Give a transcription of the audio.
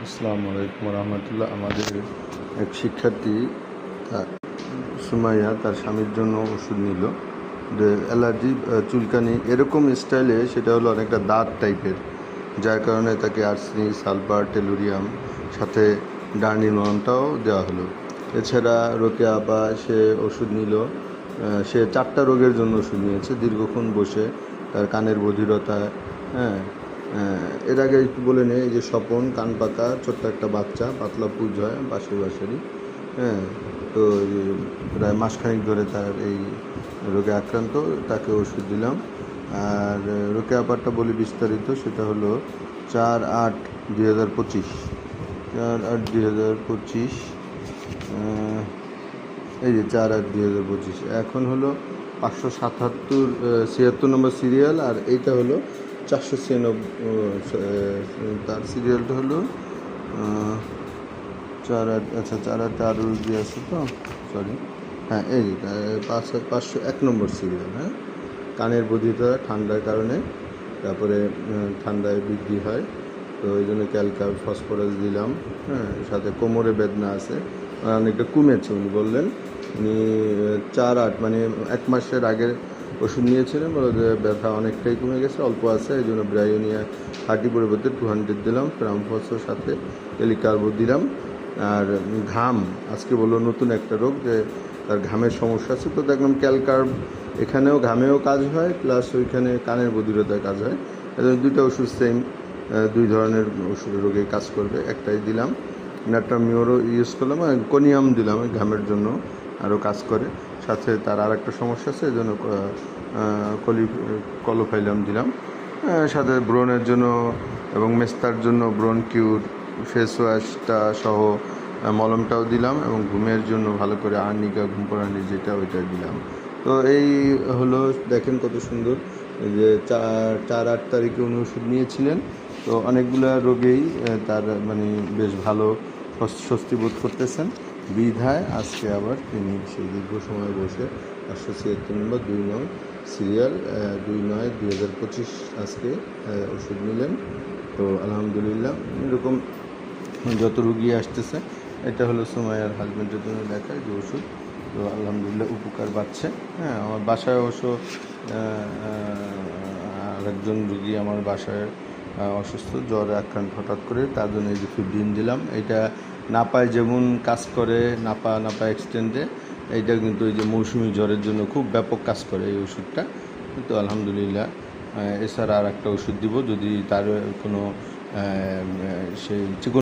আসসালামু আলাইকুম রহমতুল্লাহ। আমাদের এক শিক্ষার্থী সুমাইয়া তার স্বামীর জন্য ওষুধ নিল, যে অ্যালার্জি চুলকানি এরকম স্টাইলে, সেটা হলো অনেকটা দাঁত টাইপের, যার কারণে তাকে আর্সেনিক, সালফার, টেলুরিয়াম সাথে ডার্নিননটাও দেওয়া হলো। এছাড়া রোকেয়া আপা সে ওষুধ নিল, সে 4টা রোগের জন্য ওষুধ নিয়েছে দীর্ঘক্ষণ বসে, তার কানের বধিরতা। হ্যাঁ, এর আগে একটু বলে নেই, এই যে স্বপন কান পাকা ছোট্ট একটা বাচ্চা, পাতলা পুজ হয় বাসের বাসারই। হ্যাঁ, তো প্রায় মাসখানেক ধরে তার এই রোগে আক্রান্ত, তাকে ওষুধ দিলাম। আর রোকেয়া আপারটা বলি বিস্তারিত, সেটা হলো 4/8/2025, 4/8/2025, এই যে 4/8/2025। এখন হলো 577 নম্বর সিরিয়াল, আর এইটা হলো 496। তার সিরিয়ালটা হলো 4/8। আচ্ছা, 4/8 আরও রুগী আছে তো, সরি। হ্যাঁ, এই 501 নম্বর সিরিয়াল। হ্যাঁ, কানের বধিরতা ঠান্ডার কারণে, তারপরে ঠান্ডায় বৃদ্ধি হয়, তো ওই জন্য ক্যালকার ফসফরাস দিলাম। হ্যাঁ, সাথে কোমরে বেদনা আছে, অনেকটা কমেছে উনি বললেন। উনি 4/8 মানে 1 মাসের আগের ওষুধ নিয়েছিলেন, বলে যে ব্যথা অনেকটাই কমে গেছে, অল্প আছে, এই জন্য ব্রায়োনিয়া 30 পরিবর্তে 200 দিলাম, ফ্রামফসের সাথে টেলিকার্বো দিলাম। আর ঘাম, আজকে বললো নতুন একটা রোগ, যে তার ঘামের সমস্যা আছে, তো দেখলাম ক্যালকার্ব এখানেও ঘামেও কাজ হয়, প্লাস ওইখানে কানের বধিরতায় কাজ হয়। দুইটা ওষুধ সেম, 2 ধরনের ওষুধ রোগে কাজ করবে, একটাই দিলাম। ন্যাট্রামিওরও ইউজ করলাম, কোনিয়াম দিলাম ঘামের জন্য, আরও কাজ করে। সাথে তার আর একটা সমস্যা আছে, এই জন্য কলোফাইলাম দিলাম। সাথে ব্রণের জন্য এবং মেস্তার জন্য ব্রণ কিউর ফেস ওয়াশটা সহ মলমটাও দিলাম, এবং ঘুমের জন্য ভালো করে আর্নিকা ঘুম পাড়ানি যেটা, ওইটা দিলাম। তো এই হলো, দেখেন কত সুন্দর, যে 4/8 তারিখে উনি ওষুধ নিয়েছিলেন। তো অনেকগুলো রোগেই তার মানে বেশ ভালো স্বস্তি বোধ করতেছেন, বিধায় আজকে আবার তিনি সেই দীর্ঘ সময় বসে 576 নম্বর 2 নং সিরিয়াল 2/9/2025 আজকে ওষুধ নিলেন। তো আলহামদুলিল্লাহ, এরকম যত রুগী আসতেছে, এটা হলো সুমাইয়ার হাজব্যান্ডের জন্য দেখায় যে ওষুধ। তো আলহামদুলিল্লাহ উপকার পাচ্ছে। হ্যাঁ, আমার বাসায় অবশ্য আরেকজন রুগী আমার বাসায় অসুস্থ, জ্বরে আক্রান্ত হঠাৎ করে, তার জন্য এই যে 15 দিলাম। এটা নাপায় যেমন কাজ করে, নাপা এক্সটেন্ডে, এইটা কিন্তু এই যে মৌসুমি জ্বরের জন্য খুব ব্যাপক কাজ করে এই ওষুধটা। তো আলহামদুলিল্লাহ, এছাড়া আর একটা ওষুধ দিব যদি তার কোনো সেই